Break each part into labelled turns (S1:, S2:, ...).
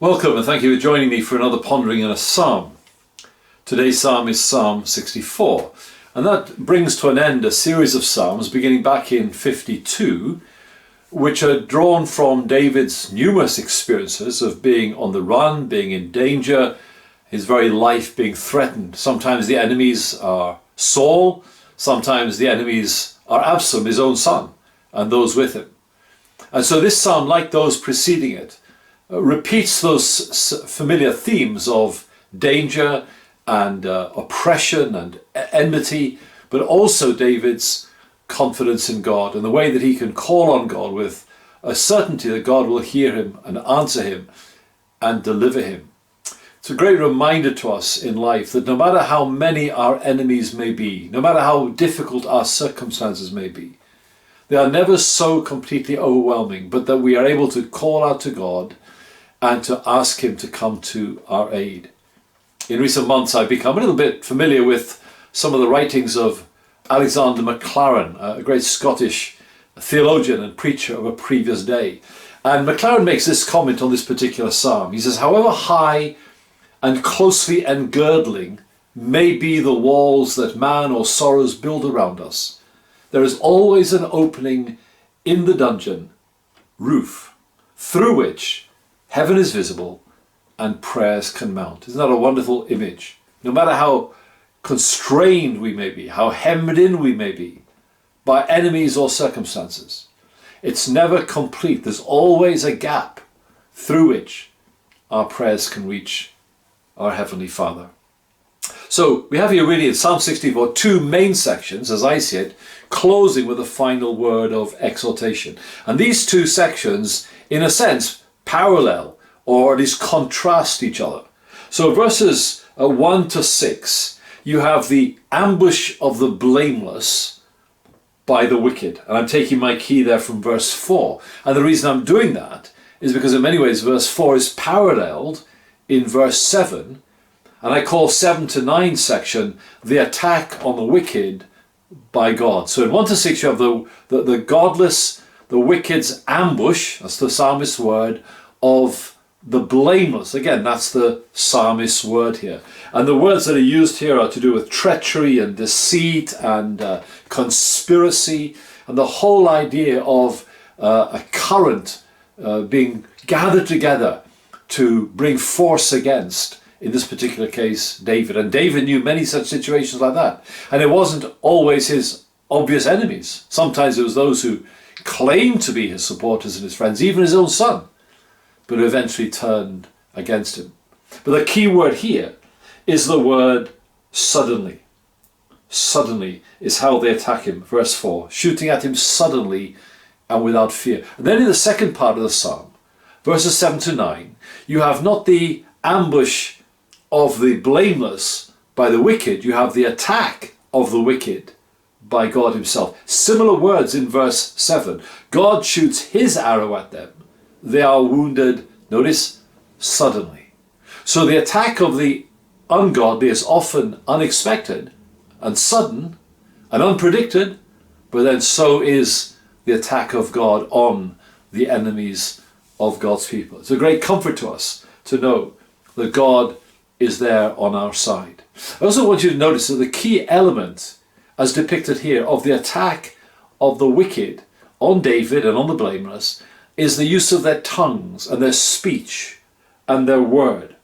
S1: Welcome and thank you for joining me for another Pondering in a Psalm. Today's psalm is Psalm 64, and that brings to an end a series of psalms beginning back in 52, which are drawn from David's numerous experiences of being on the run, being in danger, his very life being threatened. Sometimes the enemies are Saul, sometimes the enemies are Absalom, his own son, and those with him. And so this psalm, like those preceding it, repeats those familiar themes of danger and oppression and enmity, but also David's confidence in God and the way that he can call on God with a certainty that God will hear him and answer him and deliver him. It's a great reminder to us in life that no matter how many our enemies may be, no matter how difficult our circumstances may be, they are never so completely overwhelming, but that we are able to call out to God and to ask him to come to our aid. In recent months, I've become a little bit familiar with some of the writings of Alexander MacLaren, a great Scottish theologian and preacher of a previous day. And MacLaren makes this comment on this particular psalm. He says, however high and closely engirdling may be the walls that man or sorrows build around us, there is always an opening in the dungeon roof through which heaven is visible and prayers can mount. Isn't that a wonderful image? No matter how constrained we may be, how hemmed in we may be by enemies or circumstances, it's never complete. There's always a gap through which our prayers can reach our Heavenly Father. So we have here really in Psalm 64 two main sections, as I see it, closing with a final word of exhortation. And these two sections, in a sense, parallel or at least contrast each other. So verses 1 to 6, you have the ambush of the blameless by the wicked. And I'm taking my key there from verse 4. And the reason I'm doing that is because in many ways verse 4 is paralleled in verse 7. And I call 7 to 9 section the attack on the wicked by God. So in 1 to 6 you have the godless, the wicked's ambush, that's the psalmist's word, of the blameless. Again, that's the psalmist's word here. And the words that are used here are to do with treachery and deceit and conspiracy, and the whole idea of a current being gathered together to bring force against, in this particular case, David. And David knew many such situations like that. And it wasn't always his obvious enemies. Sometimes it was those who claimed to be his supporters and his friends, even his own son, but eventually turned against him. But the key word here is the word suddenly. Suddenly is how they attack him. Verse 4, shooting at him suddenly and without fear. And then in the second part of the psalm, verses 7 to 9, you have not the ambush of the blameless by the wicked, you have the attack of the wicked by God himself. Similar words in verse 7. God shoots his arrow at them. They are wounded, notice, suddenly. So the attack of the ungodly is often unexpected and sudden and unpredicted, but then so is the attack of God on the enemies of God's people. It's a great comfort to us to know that God is there on our side. I also want you to notice that the key element, as depicted here, of the attack of the wicked on David and on the blameless is the use of their tongues and their speech and their word.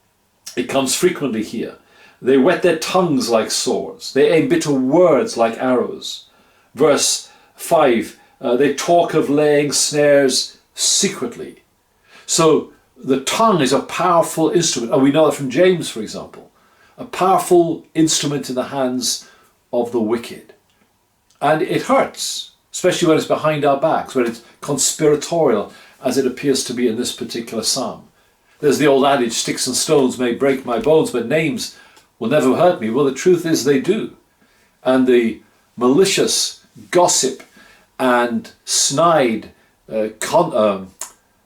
S1: It comes frequently here. They whet their tongues like swords. They aim bitter words like arrows. Verse 5, they talk of laying snares secretly. So the tongue is a powerful instrument, and we know that from James, for example, a powerful instrument in the hands of the wicked. And it hurts, especially when it's behind our backs, when it's conspiratorial, as it appears to be in this particular psalm. There's the old adage, sticks and stones may break my bones, but names will never hurt me. Well, the truth is they do. And the malicious gossip and snide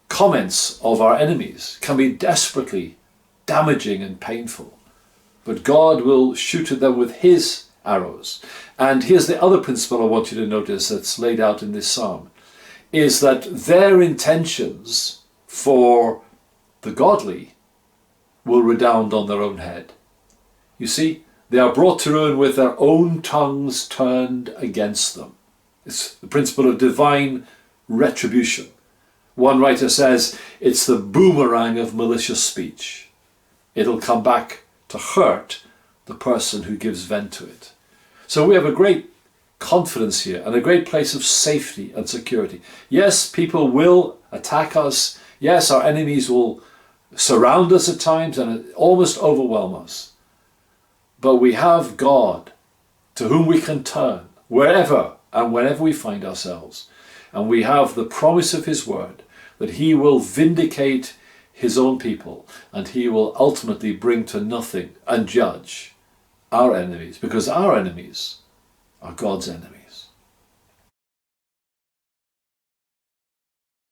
S1: comments of our enemies can be desperately damaging and painful. But God will shoot at them with his arrows. And here's the other principle I want you to notice that's laid out in this psalm, is that their intentions for the godly will redound on their own head. You see, they are brought to ruin with their own tongues turned against them. It's the principle of divine retribution. One writer says it's the boomerang of malicious speech. It'll come back to hurt the person who gives vent to it. So we have a great confidence here and a great place of safety and security. Yes, people will attack us. Yes, our enemies will surround us at times and almost overwhelm us. But we have God to whom we can turn wherever and whenever we find ourselves. And we have the promise of his word that he will vindicate his own people and he will ultimately bring to nothing and judge our enemies, because our enemies are God's enemies.